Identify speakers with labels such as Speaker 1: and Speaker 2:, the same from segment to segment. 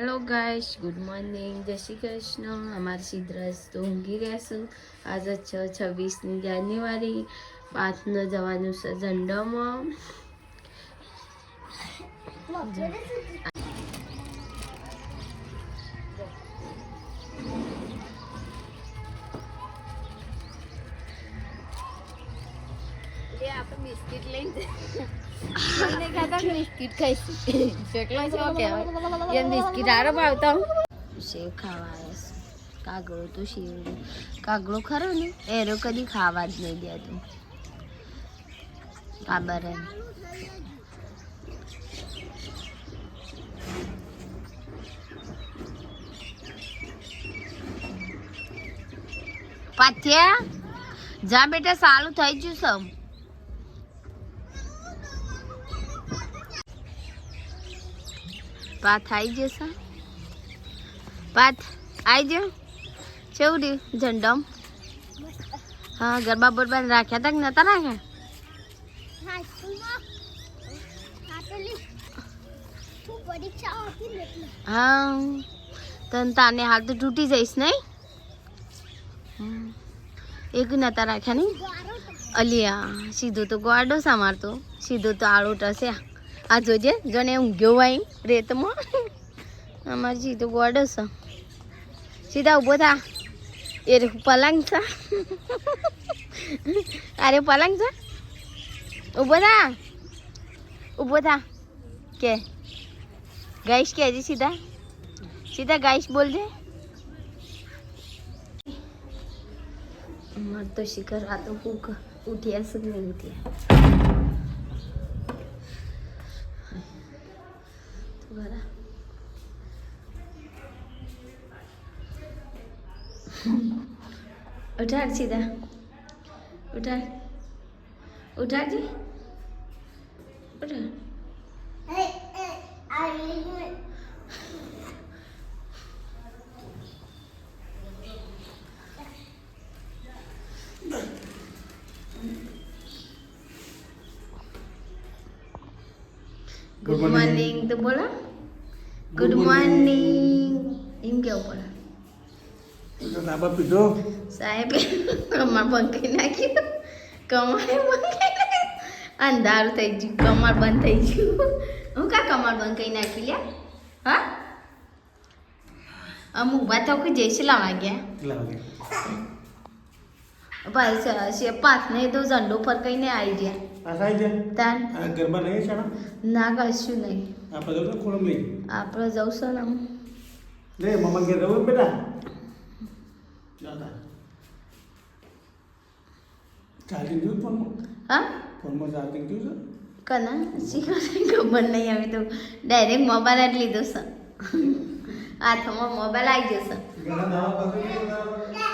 Speaker 1: Hello guys, good morning, જય શ્રી કૃષ્ણ. અમારા સિદ્ધરાજ તો ઊંઘી રહ્યા છું. આજે 26 જાન્યુઆરી 5 જવાનું છે ઝંડામાં. બિસ્કિટ લઈને બિસ્કિટ ખાઈશું. શેકલા છો કહેવાય એમ બિસ્કિટ આરો ભાવતો શેવ ખાવા આવે છે. કાગળો તો શેવડું કાગળો ખરો ને એરો કદી ખાવા જ નહીં દેતું. કાબર પાથ્યા જા બેટા, સારું થઈ ગયું સમ. પાથ આવી જશે. પાથ આવી જ કેવું રહ્યું ઝંડમ? હા, ગરબા બરબા રાખ્યા હતા કે નતા રાખ્યા? હા, તને તાને હાલ તો તૂટી જઈશ નહીં. એક નતા રાખ્યા નહીં અલિયા. સીધો તો ગોડો સામારતો, સીધો તો આળો ટસે. આ જોજે જને ઊંઘ્યો હોય રેતમાં. અમારે સીધો ગોડો છે. સીધા ઊભો થા. એ પલંગ છે. અરે પલંગ છે. ઊભો થા, ઊભો થા. કે ગાઈશ કહેજે સીધા સીધા ગાઈશ બોલજે. અમારે તો શિખર આ તો ભૂખ ઉઠ્યા છે નહીં ઉઠ્યા. ઉઠાડ સીધા, ઉઠાડ ઉઠાડજી, ઉઠાડ. ગુડ મોર્નિંગ તો બોલો. ગુડ મોર્નિંગ એમ કેવું પડે. સાહેબ કમર બંધ કરી નાખ્યું. કમર બંધ કરી નાખ્યું. અંધારું થઈ ગયું. કમર બંધ થઈ ગયું. હું કા કમર બંધ કરી નાખી લે? હા, અમુક ઊભા થયું કે જઈશલા વાગ્યા ભાઈ 5 ને તો ઝંડો પર કઈને આવી ગયા. ના કશું નહીં. આપણે જવું છે ને. હા, કના શીખર ખબર નહીં. હવે તો ડાયરેક્ટ મોબાઈલ જ લીધો છે. હાથમાં મોબાઈલ આવી જશે.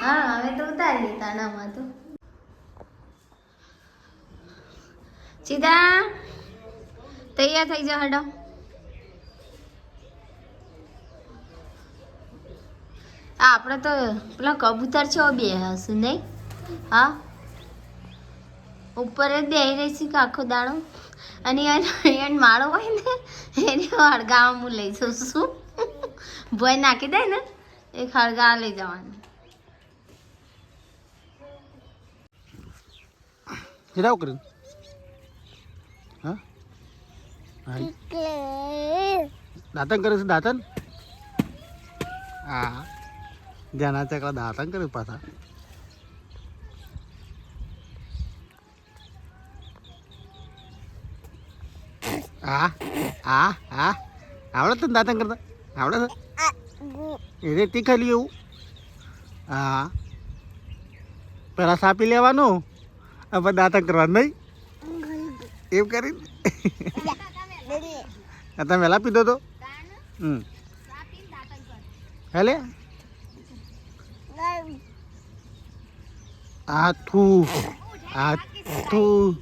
Speaker 1: હા, હવે તો ઉતારી લીધા નામાં તો. સીધા તૈયાર થઈ જા હડો. આપણે તો પેલા કબૂતર છે બે હશે નહીં? હા, ઉપર જ બેહી રહી છે આખો દાડો. અને એને માળો હોય ને એને હળગાવા હું લઈ જઉં છું. ભોય નાખી દે ને એ હળગાવા લઈ જવાનું.
Speaker 2: હીરાવ કર્યું. હા, દાંતન કરે છે. દાંતન હા, ધ્યાના ચકલા દાંતન કર્યું પાછા. હા હા હા, આવડે તને દાંતન કરતા? આવડે છે એ રેતી ખાલી એવું. હા, પેલા સાપી લેવાનું હવે દાંતન કરવાનું નહીં એમ કરી. તમે વહેલા પીધો તો હેલે. હા થું, હા થું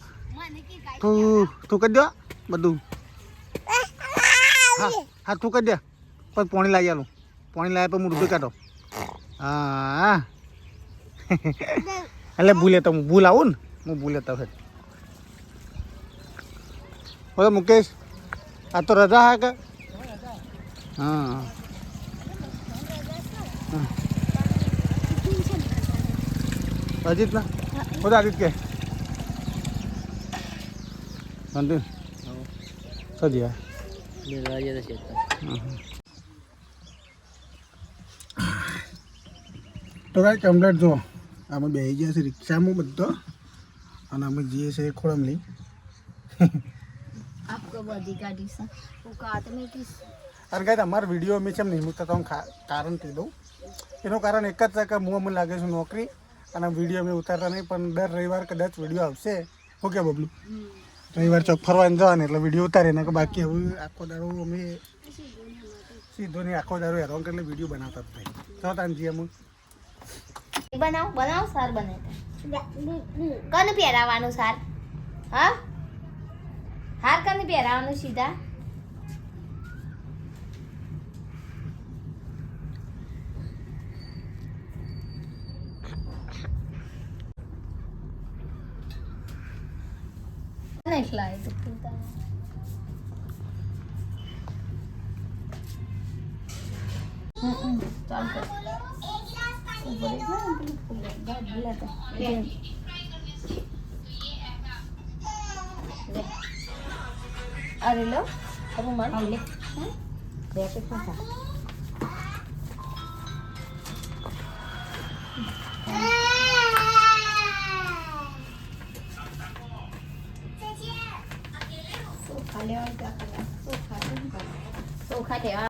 Speaker 2: થું થું કરી દો બધું. હા હા, તું કરી દે. પછી પાણી લાવી આલું. પાણી લાવ્યા પછી હું રૂપિયા કાઢો. હા એટલે ભૂલે તો હું ભૂલ આવું ને હું ભૂલે તો ફેર. બોલો મુકેશ, આ તો રજા હા કે? હા अजित ना हो आदित्य काय म्हणते कधी आहे તો કાંઈ કમ્પ્લેટ જો અમે બેસી ગયા છે રિક્ષામાં બધો અને અમે જઈએ છીએ ખોળમલી
Speaker 1: आपको बॉडी गाड़ी से वो काट में किस
Speaker 2: અને કાંઈ અમારા વિડીયો અમે કેમ નહીં મૂકતા તો કારણ કહી દઉં એનું કારણ એક જ છે કે હું અમને લાગે છે નોકરી અને વિડીયો અમે ઉતારતા નહીં પણ દર રવિવાર કદાચ વિડીયો આવશે ઓકે બબલું રવિવાર ચોક ફરવાની જવાનું એટલે વિડીયો ઉતારે ને કે બાકી હવે આખો દાડો અમે સીધો નહીં આખો દાડો હેરાન એટલે વિડીયો બનાવતા જ નહીં તો તાનજી અમુક
Speaker 1: बनाओ बनाओ सार बने कन પહેરાવાનું સાર હા હાર કન પહેરાવાનું સીધા नहीं लाए तो खुलता चाल कर अरे लो अब मार ले बैठे था सोखा ले और क्या करना सोखा ले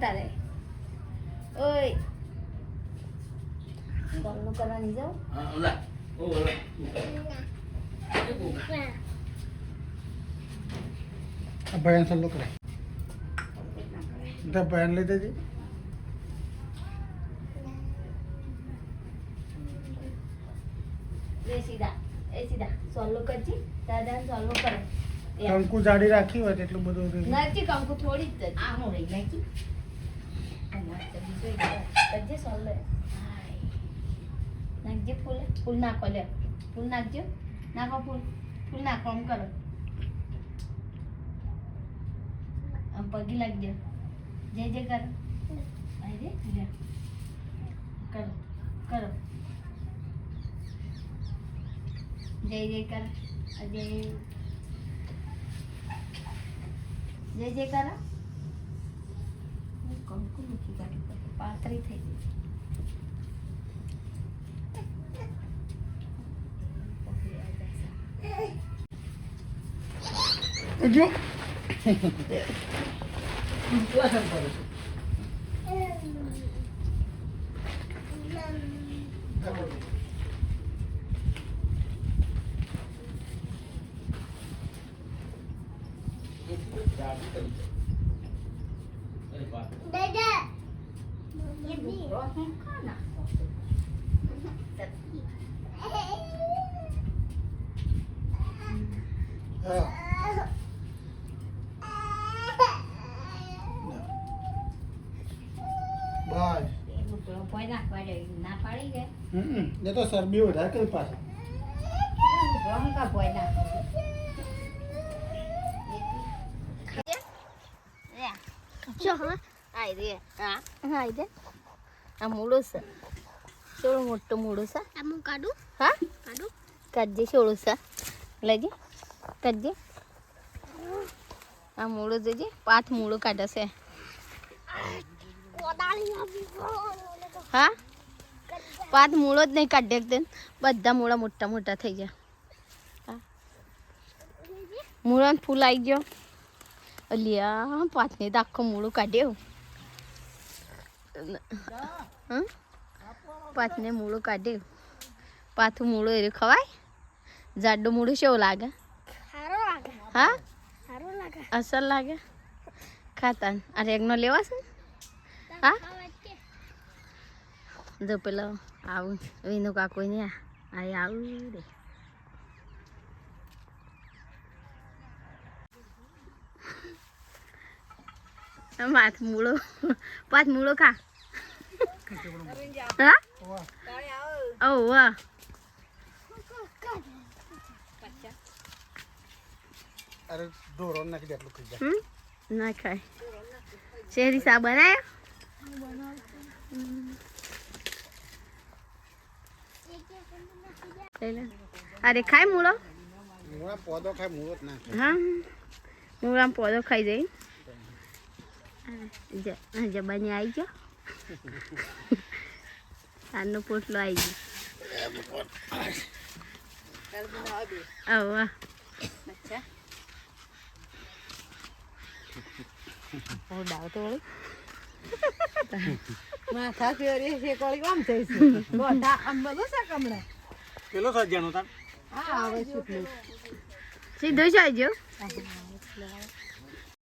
Speaker 1: તારે ઓય ગમનું કરવાની જાવ
Speaker 2: બયાન સલ્લો કરે તો બયાન લઈ દેજે
Speaker 1: સીધા સોલ્લો કરજી દાદા સોલ્લો કરે
Speaker 2: કંકુ જાડી રાખી હોય એટલું બધું
Speaker 1: નથી કંકુ થોડી જ આ હું રહી નાખી કરજે સોલ્લો નાખજે ફૂલ નાખો લે ફૂલ નાખજો નાખો ફૂલ નાખો આમ કરો આમ પગી લાગજો જય જય કરો અરે લે કરો કરો જય જય કર અજય જય જય કરો કંકુ મૂકી કાઢી પડે પાતળી થઈ ગઈ
Speaker 2: જો
Speaker 1: ના પાડી ગયા
Speaker 2: એ તો શરબી વધારે કરી પાછા
Speaker 1: આ મૂળો છે થોડું મોટું મૂળું છે કાઢું હા કાઢું કાઢજે થોડું છે લેજે કાઢજે આ મૂળો જોજે 5 મૂળો કાઢે છે હા 5 મૂળો જ નહીં કાઢે એકદમ બધા મૂળા મોટા મોટા થઈ ગયા મૂળા ફૂલ આવી ગયો અલિયા 5 ને આખો મૂળું કાઢ્યો હા 5 ને મૂળું કાઢ્યું 5 મૂળું એ ખવાય જાડું મૂળું કેવું લાગે હા અસર લાગે ખાતા આ રેગનો લેવા છે હા જો પેલો આવું વિનુ કાકો ને આ આવું રે પાથ મૂળો ખા હા ઓ વાહ
Speaker 2: અરે ઢોરો નાખી દે એટલું ખાઈ જાય
Speaker 1: ના ખાય શેરી સા બનાયા અરે ખાય મૂળો
Speaker 2: મૂળા પોદો ખાય મૂળો જ ના ખાય
Speaker 1: હા મૂળામાં પોદો ખાઈ જાય જબાની આવી ગયો આનો પોટલો આવી ગયો વાહ ડાવ તો વળી માથા ફેરી છે કોળી કામ થઈ છે ગોઠા આમ બધું છે કમળા
Speaker 2: પેલો સજ્જાનો તાર
Speaker 1: હા આવે છે સીધો જ આવજો